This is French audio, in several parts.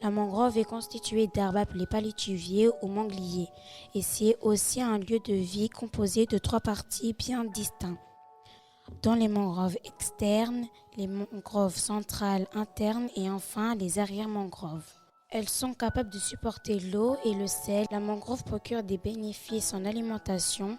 La mangrove est constituée d'arbres appelés palétuviers ou mangliers et c'est aussi un lieu de vie composé de 3 parties bien distinctes. Dans les mangroves externes, les mangroves centrales internes et enfin les arrière-mangroves. Elles sont capables de supporter l'eau et le sel. La mangrove procure des bénéfices en alimentation,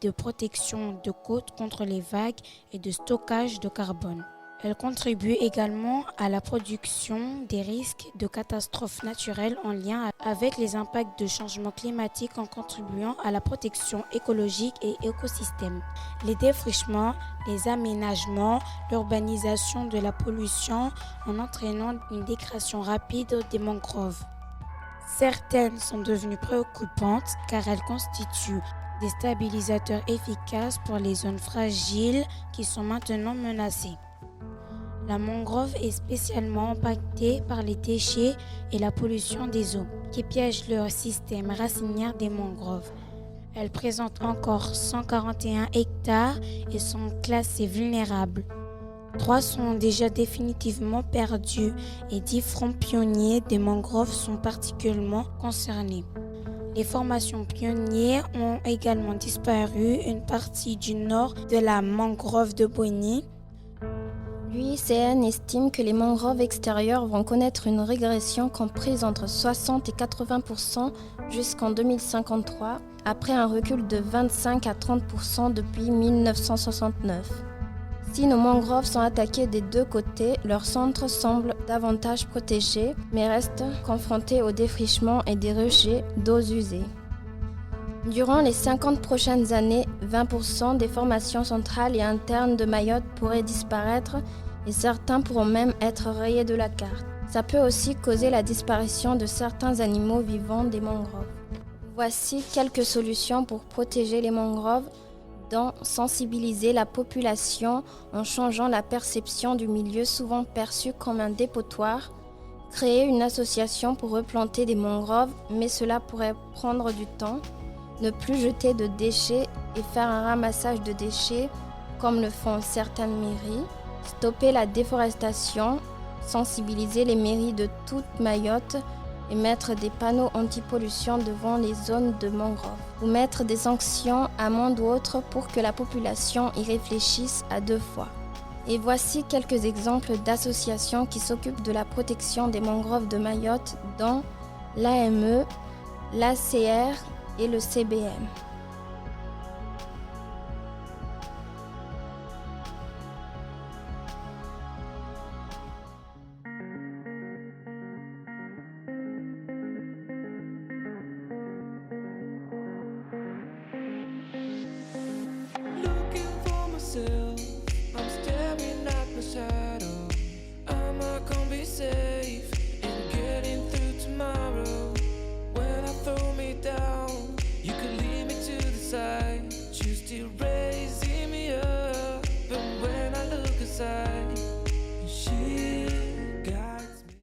de protection de côtes contre les vagues et de stockage de carbone. Elle contribue également à la production des risques de catastrophes naturelles en lien avec les impacts de changement climatique en contribuant à la protection écologique et écosystème. Les défrichements, les aménagements, l'urbanisation de la pollution en entraînant une dégradation rapide des mangroves. Certaines sont devenues préoccupantes car elles constituent des stabilisateurs efficaces pour les zones fragiles qui sont maintenant menacées. La mangrove est spécialement impactée par les déchets et la pollution des eaux, qui piègent le système racinaire des mangroves. Elles présentent encore 141 hectares et sont classées vulnérables. 3 sont déjà définitivement perdus et 10 fronts pionniers des mangroves sont particulièrement concernés. Les formations pionnières ont également disparu. Une partie du nord de la mangrove de Boni. L'UICN estime que les mangroves extérieures vont connaître une régression comprise entre 60 et 80% jusqu'en 2053, après un recul de 25 à 30% depuis 1969. Si nos mangroves sont attaquées des 2 côtés, leur centre semble davantage protégé, mais reste confronté au défrichement et des rejets d'eaux usées. Durant les 50 prochaines années, 20% des formations centrales et internes de Mayotte pourraient disparaître et certains pourront même être rayés de la carte. Ça peut aussi causer la disparition de certains animaux vivants des mangroves. Voici quelques solutions pour protéger les mangroves, dont sensibiliser la population en changeant la perception du milieu souvent perçu comme un dépotoir, créer une association pour replanter des mangroves, mais cela pourrait prendre du temps, ne plus jeter de déchets et faire un ramassage de déchets comme le font certaines mairies, stopper la déforestation, sensibiliser les mairies de toute Mayotte et mettre des panneaux anti-pollution devant les zones de mangroves, ou mettre des sanctions, amendes ou autres pour que la population y réfléchisse à 2 fois. Et voici quelques exemples d'associations qui s'occupent de la protection des mangroves de Mayotte, dont l'AME, l'ACR et le CBM. I'm staring at my shadow. Am I gonna be safe in getting through tomorrow? When I throw me down, you could lead me to the side. You still raising me up, but when I look aside,